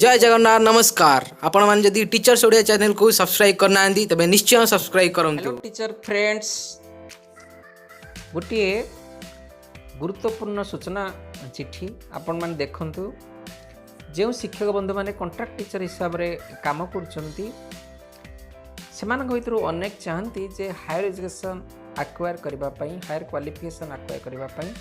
जय जगन्नाथ नमस्कार आपण मैंने जदि टीचर्स ओडिया चैनल को सब्सक्राइब करना तेज निश्चय सब्सक्राइब हेलो करूँ। टीचर फ्रेंड्स, गोटे गुरुत्वपूर्ण सूचना चिठी आपण मैंने देखंतु। जो शिक्षक बंधु मैंने कॉन्ट्रैक्ट टीचर हिसाब से काम कर भर अनेक चाहती जे हायर एजुकेशन आक्वायर करने हायर क्वालिफिकेशन आक्वायर करने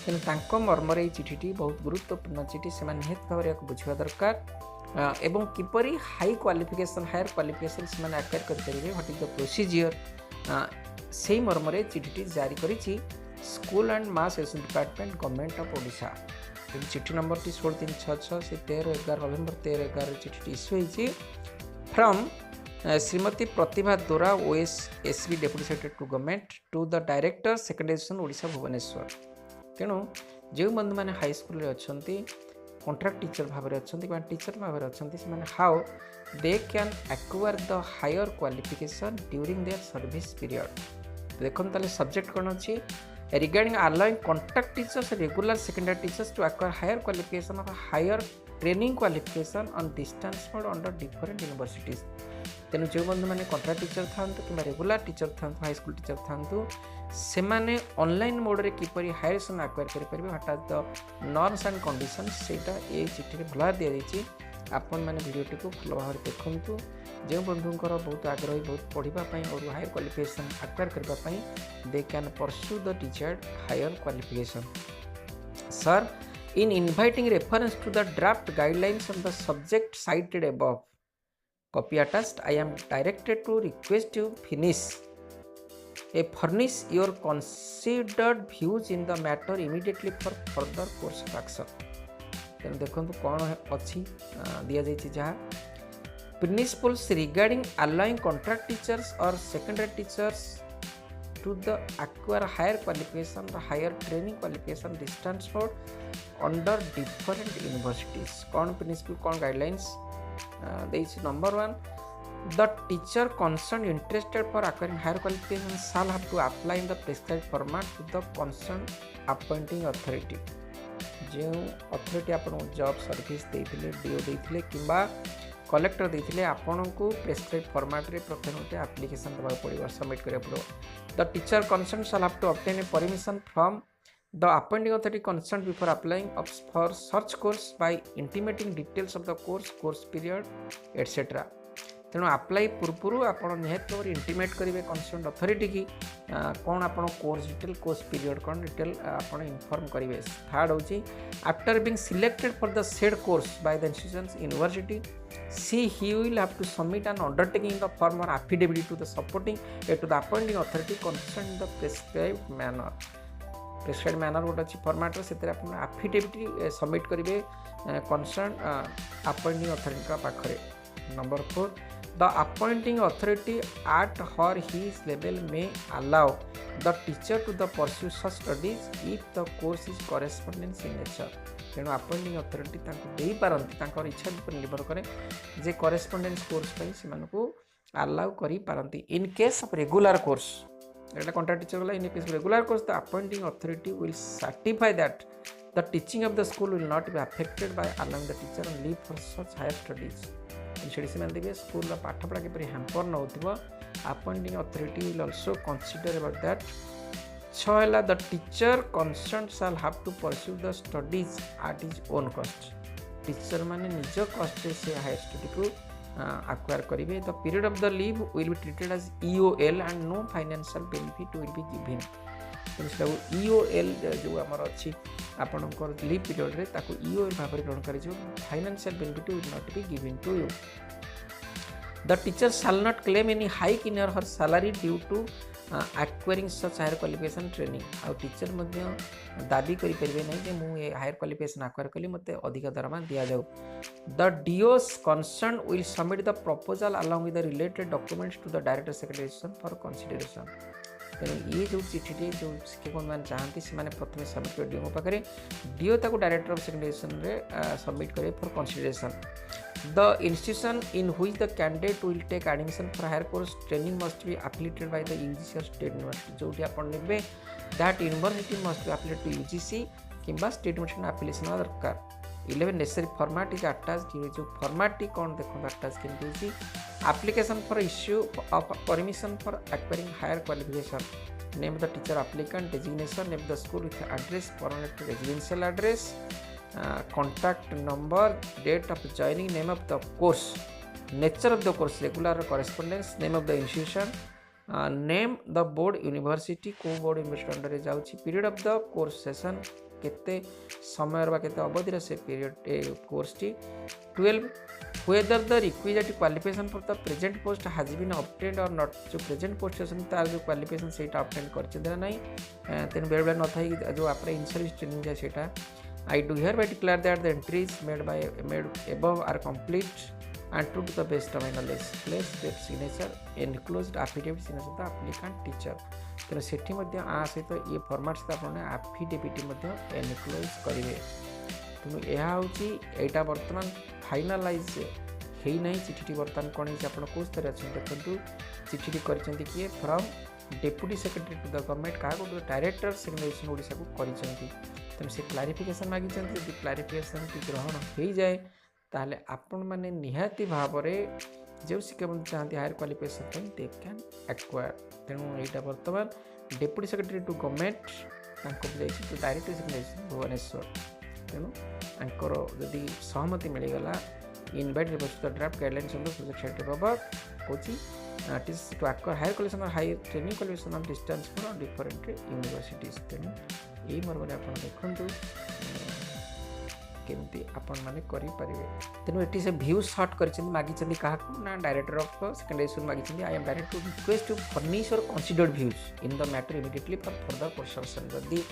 कि मर्मर ये चिठी बहुत गुरुत्वपूर्ण चिठी से निहत भाव में बुझा दरकार एवं किपरि हाई क्वालिफिकेशन हायर क्वालिफिकेशन से आक्वायर करेंगे व्हाट इज द प्रोसीजियर से मर्मर चिठी जारी करी school and mass education department government of Odisha. चिठी नंबर टी 16366 से 13/11 नवेम्बर 13/11 चिठी इश्यू होती from Shrimati Pratibha Dora OSSB deputy secretary to government to the director secondary education Odisha Bhubaneswar. तेणु जो बंधु मैंने हाई स्कूल अच्छा कॉन्ट्रैक्ट टीचर भाव में टीचर भाव में how they can acquire the higher qualification during their service period. देखो ताले सब्जेक्ट कौन अच्छी regarding allowing contract teachers regular secondary teachers to acquire higher qualification or higher training qualification on distance mode under different universities। तेणु जो बंधु मैंने contract teacher था कि रेगुलर टीचर था हाई स्कूल टीचर था से माने ऑनलाइन मोड रे किपरि हायर एजुकेशन आक्वायर करें what are the norms and conditions सेटा ये चिठी भल दि जाइए। आपण मैंने वीडियोटी को भल भाव देखु जो बंधुंकर बहुत आग्रही बहुत पढ़ाई और हायर क्वालिफिकेशन आक्वायर करने they can pursue the teacher higher qualification. Sir in inviting reference to the draft guidelines on the subject cited above copy attached I am directed to request you furnish your considered views in the matter immediately for further course of action। तेणु देखो कौन अच्छी दि जाइए जहाँ principles regarding allowing contract teachers or secondary teachers to the acquire higher qualification or higher training qualification distance mode under different universities। कौन principle कौन guidelines number 1 the teacher concerned interested for acquiring higher qualification shall have to apply in the prescribed format to the concerned appointing authority। जो authority आपन job service देथिले do देथिले किंबा collector देथिले आपन को prescribe format रे प्रथम गोटे application दबा पड़ो सबमिट करिया पड़ो। The teacher concern shall have to obtain a permission from the appointing authority concern before applying for search course by intimating details of the course period etcetera. तेणु apply पूर्व आप निहत भाव इंटीमेट करेंगे concern authority की कौन आप course detail course period कौन detail आप इनफॉर्म करेंगे। थर्ड हूँ after being selected for the said course by the institutions university he will have to submit an undertaking in the form or affidavit to the supporting to the appointing authority concerned in the prescribed manner। Prescribe manner गोटे अच्छी format से affidavit submit करेंगे concern appointing authority पाखरे। Number 4 the appointing authority at her his level may allow the teacher to the pursue such studies if the course is correspondence in nature। तेणु appointing authority दे पारती इच्छा पर निर्भर करे जे करेस्पॉन्डेंस कोर्स से अलाउ करी पारती। In case of regular course एटा कॉन्ट्रैक्ट टीचर वाला in case regular course the appointing authority will certify that the teaching of the school will not be affected by allowing the teacher on leave for such higher studies. से देखे school पाठपढ़ा किपर hamper न हो appointing authority will also consider about that. छला the teacher concern shall have to pursue the studies at his own cost. Teacher माने निज cost से हायर स्टडी को acquire करेंगे। The period of the leave will be treated as EOL and no financial benefit will be given. EOL जो आमर अच्छी आपणकर leave period रे ताको EOL भाव में ग्रहण कर financial benefit will not be given to you. The teacher shall not claim any hike in her salary due to acquiring such higher qualification training. आ टीचर दाबी करें नहीं कि मुझे हायर क्वालिफिकेशन एक्वायर कली मत अधिक दरमा दि जाऊ। The DOs concern will submit the proposal along with the related documents to the director secretary education for consideration. तेणु ये जो चिठी जो शिक्षक मैंने चाहती से प्रथम सबमिट कर डीओ पाखे डीओ ताको डायरेक्टर ऑफ सेकेंडरी एजुकेशन रे सबमिट करे for consideration. The institution in which the candidate will take admission for higher course training must be affiliated by the UGC or state university। जो आपण नेबे that university must be affiliated to UGC किंबा state university application दरकार। 11 necessary format is attached ये जो format कौन देखो attached केमती application for issue of permission for acquiring higher qualification name of the teacher applicant designation name of the school with address permanent residential address contact number date of joining name of the course nature of the course regular correspondence name of the institution name the board university को board university under रे जाउची period of the course session केते समय बा केते अवधि से period course T 12 whether the requisite qualification for the present post has been obtained or not जो present post असन तार जो क्वालिफिकेशन सेटा obtain करछ देना नहीं तेन बेर बेर न थाई जो आपरे इन सर्विस ट्रेनिंग जा सेटा I do hereby declare that the entries made above are complete and true to the best of my knowledge. Place their signature enclosed affidavit signature the applicant teacher. तेणु सेठी मध्य आ सहित ये format सहित आपण affidavit मध्य enclose करिवे. तेणु ଏହା होची एटा वर्तमान फाइनलाइज हेई नाही चिठीटी वर्तमान कोन जे आपण कोस तरह अछि देखंतु चिठीटी करचंती कि from deputy secretary to the government का को डायरेक्टर सेक्रेटरी ओडिसा को करिसंती. तेणु से क्लारिफिकेशन मागिचंती यदि क्लारिफिकेशन टी ग्रहण हो जाए ताहले आपण माने निहाती भाबरे जो शिक्षामंत्री चाहती higher qualification they can acquire. तेणु एटा वर्तमान डेप्यूटी सेक्रेटरी टू गवर्नमेंट तांको जाइछि टू डायरेक्टर सेक्रेटरी भुवनेश्वर. तेणु आंकर यदि सहमति मिलगला invite report the draft guidelines on the subject secretary बाबा कोची it is to acquire higher qualification और higher training qualification of distance for different universities. तेणु यही मर्मरे आपण देखंतु केमती आपण माने करि परिबे. तेनु एटी से व्यू शॉट करछन मागिछन काहा ना डायरेक्टर ऑफ सेकेंडरी स्कूल मागिछन I am direct to request to furnish और considered views in the matter immediately for further processing. जदि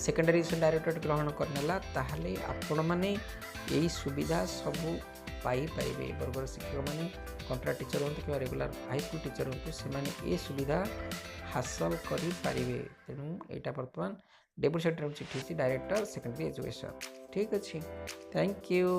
सेकेंडरी स्कूल डायरेक्टर ग्रहण करनेला ताहले आपण माने एई सुविधा सब पाई पाइबे. बरबर शिक्षक माने कॉन्ट्रैक्ट टीचर होंतु कि रेगुलर हाई स्कूल टीचर होंतु से माने ए सुविधा हासिल करि पारिबे. तेनु एटा वर्तमान डेप्यूटी सेक्रेटरी चिठी डायरेक्टर सेकेंडरी एजुकेशन. ठीक अच्छे थैंक यू.